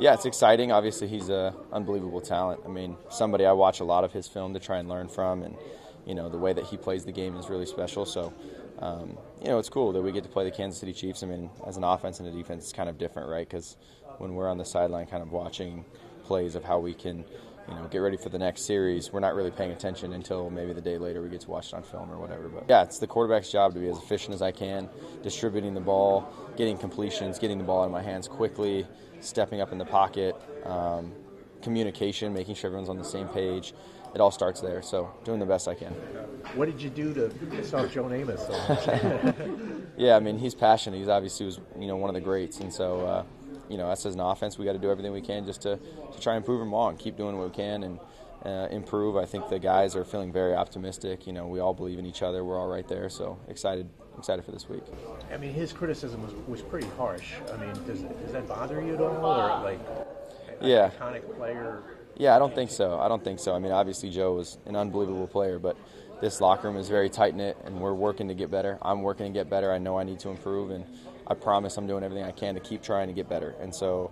Yeah, it's exciting. Obviously, he's an unbelievable talent. I mean, somebody I watch a lot of his film to try and learn from, and the way that he plays the game is really special. So, it's cool that we get to play the Kansas City Chiefs. I mean, as an offense and a defense, it's kind of different, right? Because when we're on the sideline kind of watching plays of how we can, get ready for the next series, we're not really paying attention until maybe the day later we get to watch it on film or whatever. But yeah, it's the quarterback's job to be as efficient as I can, distributing the ball, getting completions, getting the ball out of my hands quickly, stepping up in the pocket, communication, making sure everyone's on the same page. It all starts there, so doing the best I can. What did you do to piss off Joe Namath so much? Yeah, I mean, he's passionate. He's obviously one of the greats, and so us as an offense, we got to do everything we can just to try and prove them wrong, keep doing what we can, and improve. I think the guys are feeling very optimistic. We all believe in each other. We're all right there, so excited for this week. I mean, his criticism was pretty harsh. I mean, does that bother you at all, or like yeah, iconic player? Yeah, I don't think so. I mean, obviously Joe was an unbelievable player, but this locker room is very tight-knit, and we're working to get better. I'm working to get better. I know I need to improve, and I promise I'm doing everything I can to keep trying to get better. And so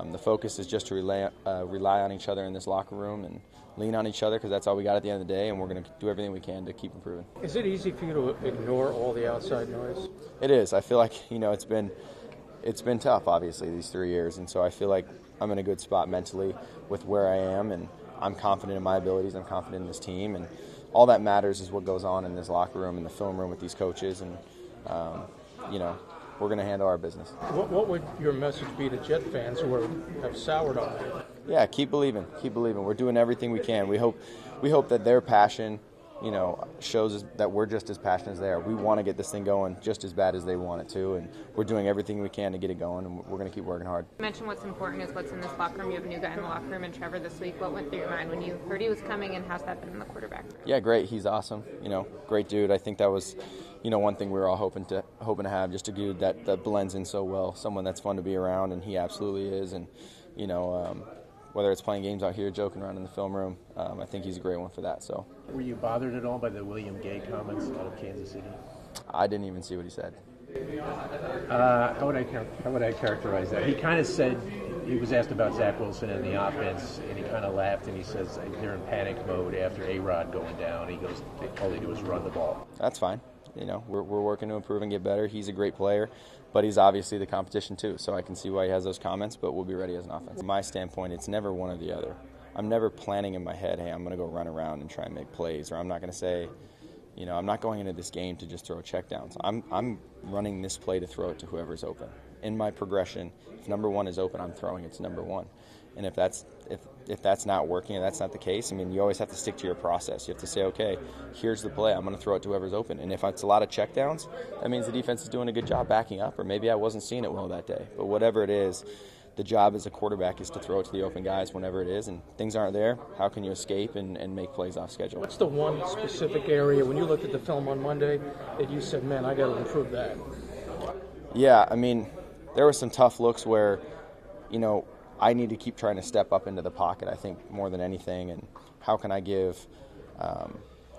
the focus is just to rely on each other in this locker room and lean on each other, because that's all we got at the end of the day, and we're going to do everything we can to keep improving. Is it easy for you to ignore all the outside noise? It is. I feel like, it's been tough, obviously, these 3 years, and so I feel like I'm in a good spot mentally with where I am, and I'm confident in my abilities. I'm confident in this team, and all that matters is what goes on in this locker room, in the film room with these coaches, and we're going to handle our business. What would your message be to Jet fans who have soured on you? Yeah, keep believing. We're doing everything we can. We hope that their passion, shows us that we're just as passionate as they are. We want to get this thing going just as bad as they want it to, and we're doing everything we can to get it going, and we're going to keep working hard. You mentioned what's important is what's in this locker room. You have a new guy in the locker room, and Trevor this week. What went through your mind when you heard he was coming, and how's that been in the quarterback room? Yeah, great. He's awesome. Great dude. I think that was, one thing we were all hoping to have, just a dude that blends in so well, someone that's fun to be around, and he absolutely is. And whether it's playing games out here, joking around in the film room, I think he's a great one for that. So, were you bothered at all by the William Gay comments out of Kansas City? I didn't even see what he said. How would I characterize that? He kind of said, he was asked about Zach Wilson and the offense, and he kind of laughed, and he says they're in panic mode after A-Rod going down. He goes, all they do is run the ball. That's fine. We're working to improve and get better. He's a great player, but he's obviously the competition too, so I can see why he has those comments, but we'll be ready as an offense. From my standpoint, it's never one or the other. I'm never planning in my head, hey, I'm going to go run around and try and make plays, or I'm not going to say, I'm not going into this game to just throw checkdowns. I'm running this play to throw it to whoever's open. In my progression, if number one is open, I'm throwing it to number one. And if that's not working and that's not the case, I mean, you always have to stick to your process. You have to say, okay, here's the play. I'm going to throw it to whoever's open. And if it's a lot of checkdowns, that means the defense is doing a good job backing up, or maybe I wasn't seeing it well that day. But whatever it is, the job as a quarterback is to throw it to the open guys whenever it is, and things aren't there. How can you escape and make plays off schedule? What's the one specific area, when you looked at the film on Monday, that you said, man, I got to improve that? Yeah, I mean, there were some tough looks where, I need to keep trying to step up into the pocket, I think, more than anything. And how can I give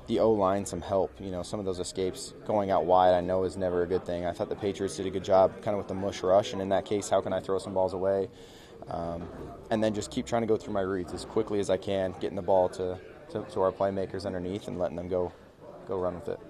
the O-line some help? Some of those escapes going out wide I know is never a good thing. I thought the Patriots did a good job kind of with the mush rush, and in that case, how can I throw some balls away? And then just keep trying to go through my reads as quickly as I can, getting the ball to our playmakers underneath and letting them go run with it.